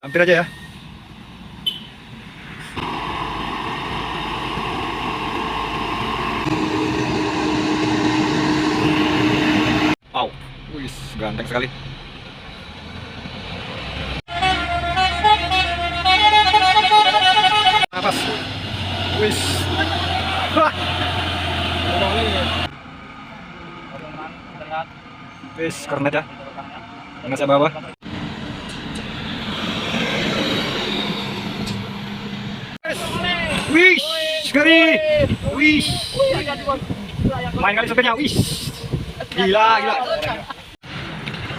Hampir aja ya. Wow, wih, ganteng sekali. Nafas, wih, wah, wih, kornet ya. Nggak saya bawa. Wih, sekali, wih, main kali supirnya, wih, gila, gila.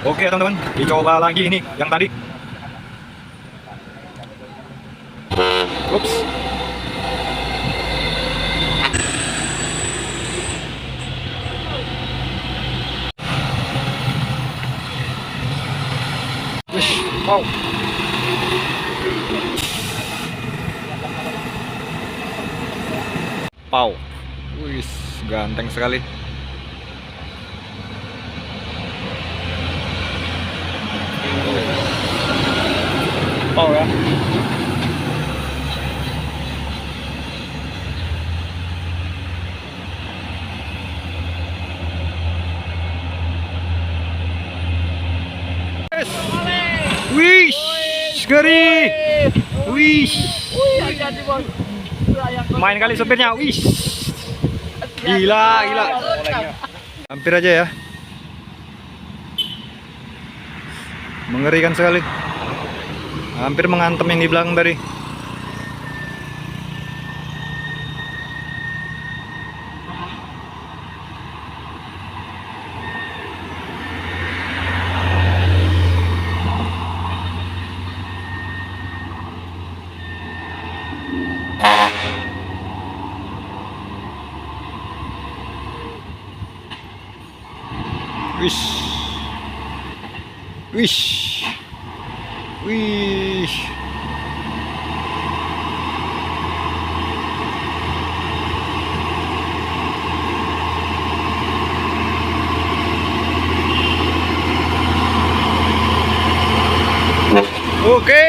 Oke teman-teman, dicoba lagi ini yang tadi. Ups. Wih, wow. Pau. Wih, ganteng sekali. Pau ya. Wih, ngeri. Wih. Main kali sopirnya. Wih. Gila, gila. Hampir aja ya. Mengerikan sekali. Hampir mengantem yang di belakang tadi. Wish, wish, wish. Oke.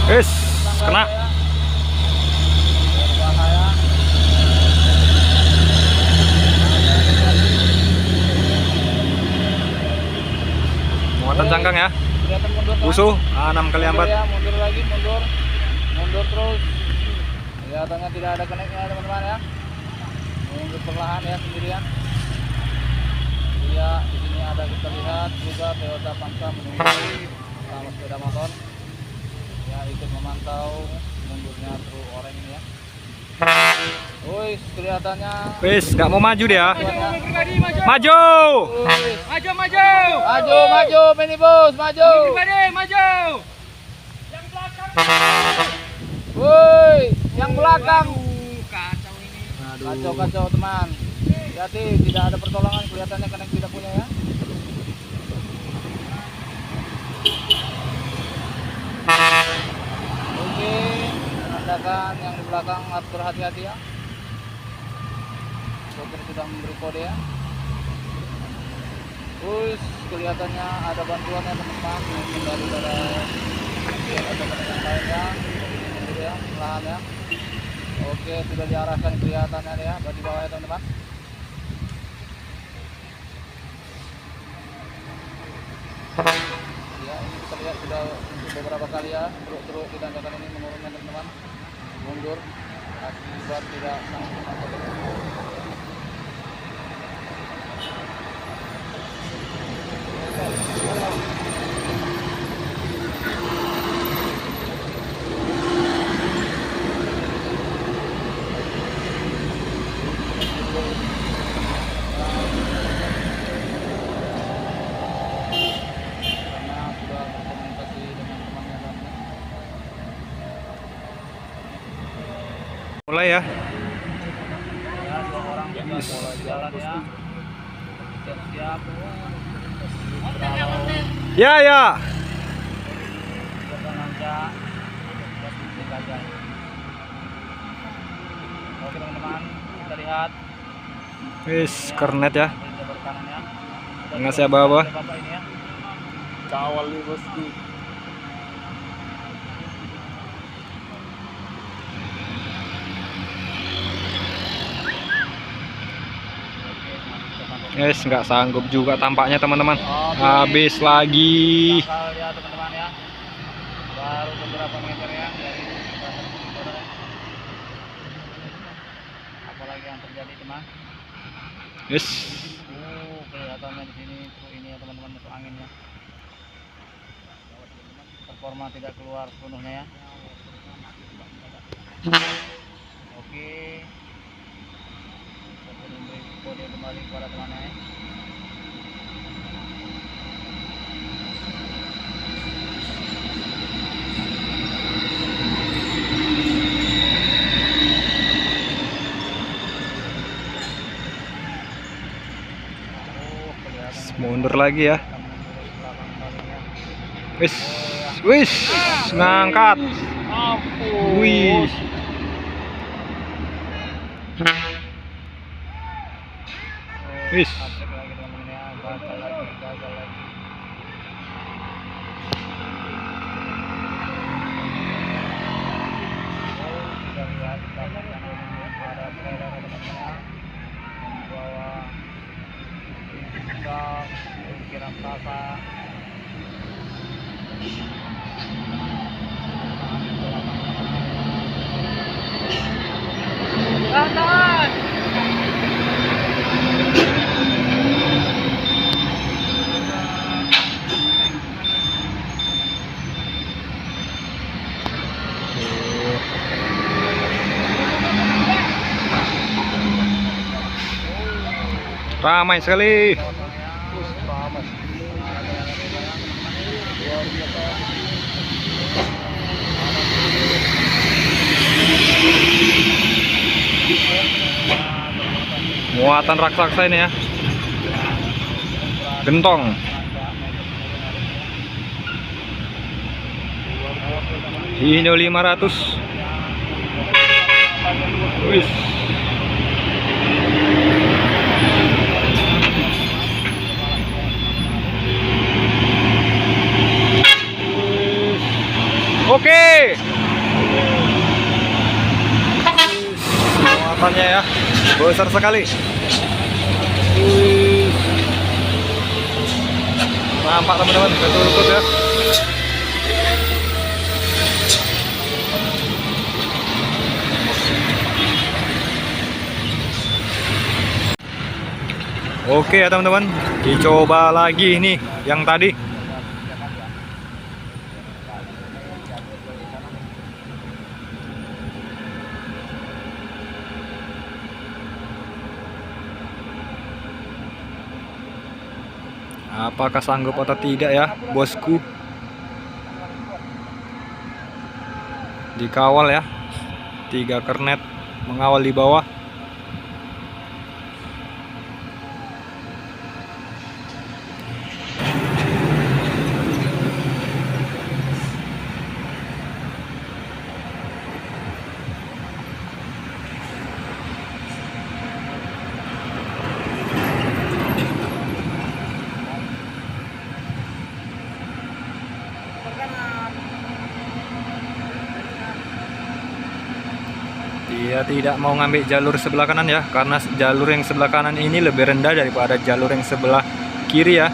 Wis, kena. Bahaya. Muatan cangkang ya. Kelihatan mundur kan? Usuh, 6 kali Mundur ambat. ya, mundur lagi, mundur. Mundur terus. Kelihatannya tidak ada keneknya teman-teman ya. Mundur perlahan ya sendirian. Iya, di sini ada kita lihat juga Toyota Pansa menunggu sama sepeda motor. Ya, ikut memantau mundurnya truk oranye ini ya. Wih, kelihatannya. Wis, nggak mau maju dia. Pribadi maju. Maju. Wih. Maju, maju. Maju, minibus, maju. Pribadi maju. Woi, yang belakang. Kacau ini. Kacau teman. Hati, tidak ada pertolongan, kelihatannya kena tidak punya ya. Oke, menandakan yang di belakang harus berhati-hati ya. Sopir sudah memberi kode ya. Terus kelihatannya ada bantuan ya teman-teman, mungkin dari ada pendengar lainnya, mundur ya, perlahan ya. Oke, sudah diarahkan kelihatannya ya, di bawah ya teman-teman. Ya, ini kita lihat sudah untuk beberapa kali ya, truk-truk di tanjakan ini menurunkan teman-teman, mundur akibat tidak sanggup. Mulai ya. Ya, dua orang sudah mulai jalan ya. Siap-siap. Ya, ya. Oke teman-teman, kita lihat. Wis, kernet ya. Jalur kanan ya. Ngasih apa-apa. Bapak ini ya. Kawal nih bosku. Yes, nggak sanggup juga tampaknya teman-teman. Habis lagi. Bakal ya teman-teman ya. Baru beberapa meter ya dari apalagi yang terjadi teman. Yes. Kelihatannya di sini truk ini ya teman-teman, masuk angin ya. Performa tidak keluar sepenuhnya ya. Oke. Saya memberi kode kembali kepada temannya ya. Mundur lagi ya. Wis, wis, ngangkat. Wih. Wis. Tahan. Ramai sekali. Muatan raksasa ini ya. Gentong. Hino 500. Wis. Oke. Muatannya ya besar sekali. Nampak teman-teman, betul-betul ya. Oke ya teman-teman, dicoba lagi nih yang tadi. Apakah sanggup atau tidak ya, bosku? Dikawal ya, 3 kernet mengawal di bawah. Dia tidak mau ngambil jalur sebelah kanan ya, karena jalur yang sebelah kanan ini lebih rendah daripada jalur yang sebelah kiri ya.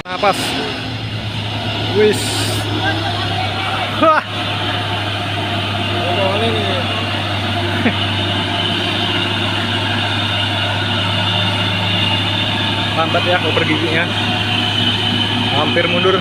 Napas. Wis. Wah. Lambat ya oper giginya. Hampir mundur.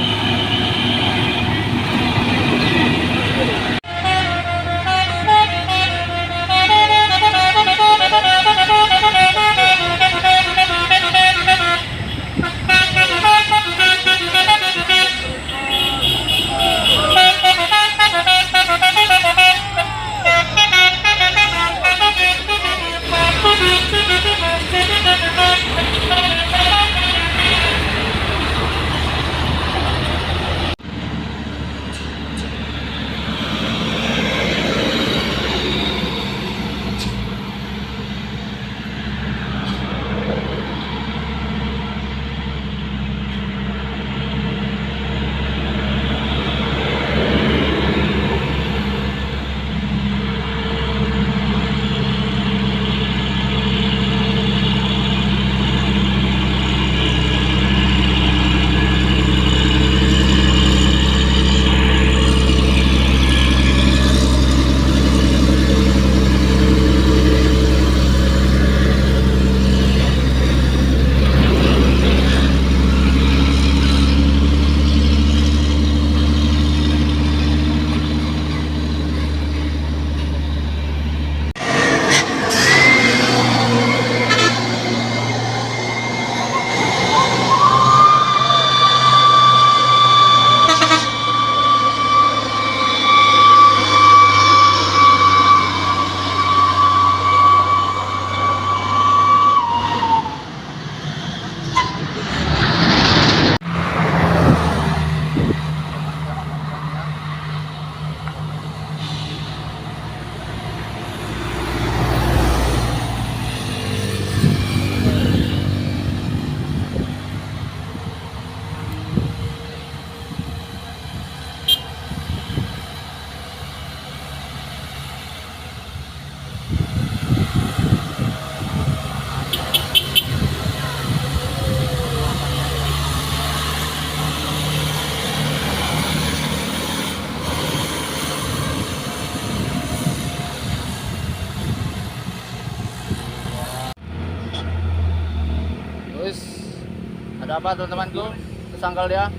Ada apa teman-temanku? Kesangkal dia.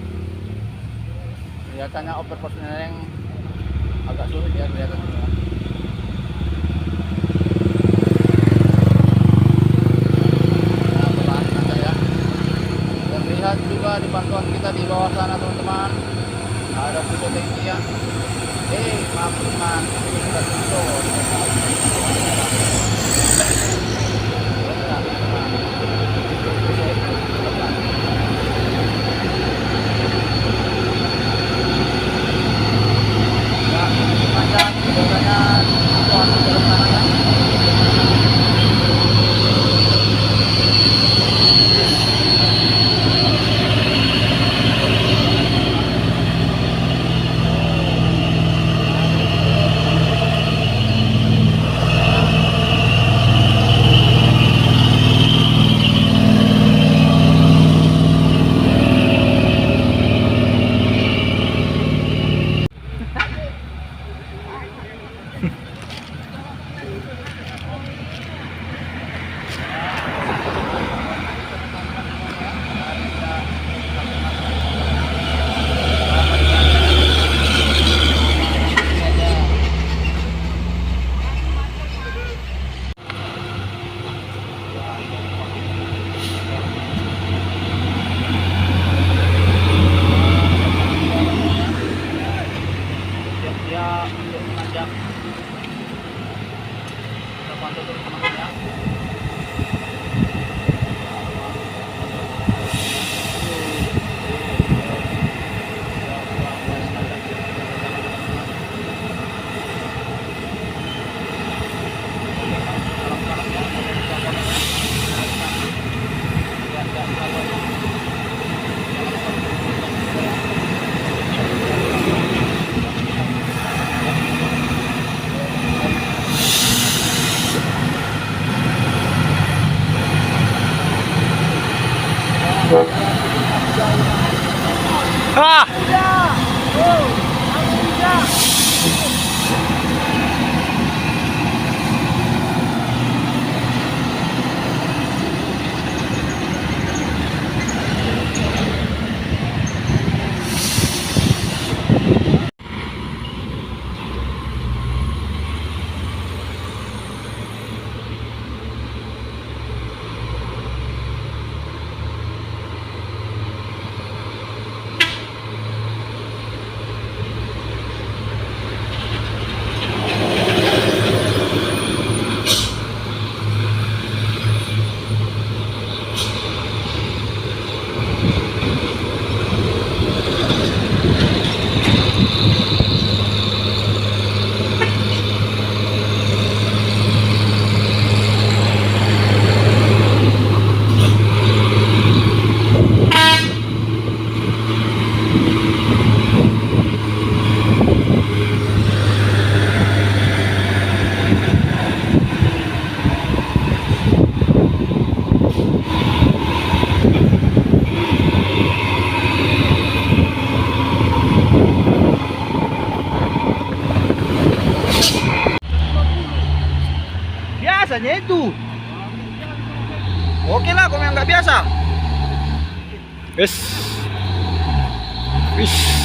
Kelihatannya oper personel yang agak sulit ya kelihatan. pantau terus teman-teman ya. Ah! Biasanya itu. Oke lah, kalau yang nggak biasa. Yes. Wish.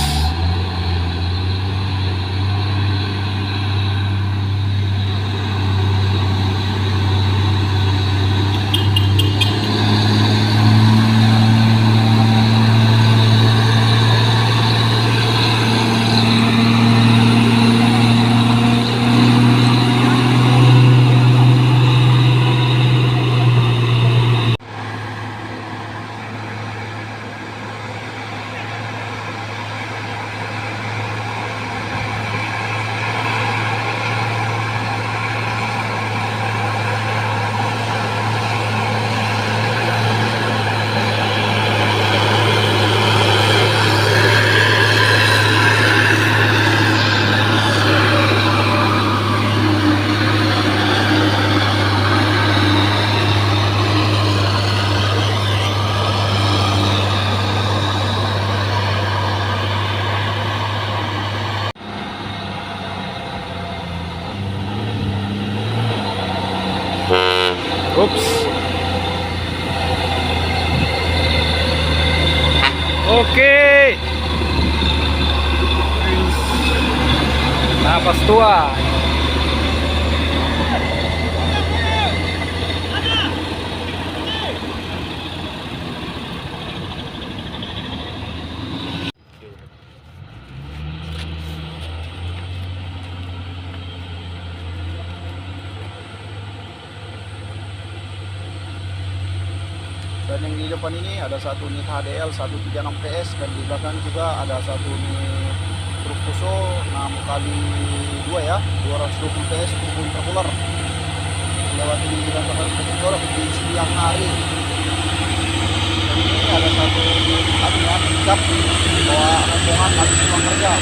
Oops. Oke. Napas tua. Dan yang di depan ini ada satu unit HDL 136 PS dan di belakang juga ada satu unit truk Fuso 6 kali 2 ya, 220 PS turbo intercooler melewati lantaran Bogor di siang hari. Dan ini ada satu unit lagi ya, pickup bawa rombongan habis pulang kerja.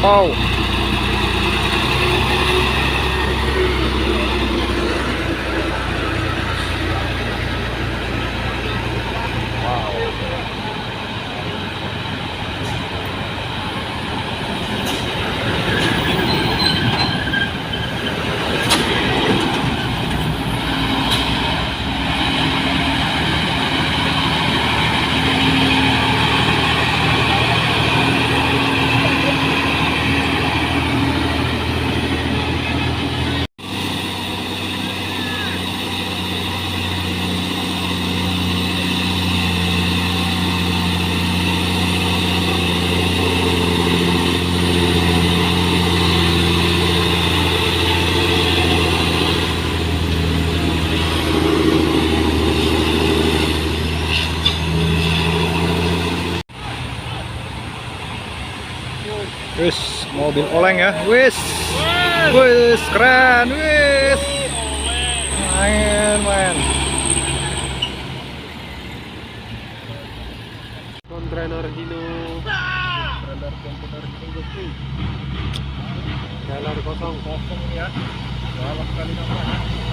Wow. Wis, mobil oleng ya. Wis. Wis, keren. Wis. Main. Kontrainer Hino. Jalan kosong ya. Bawah kali nama.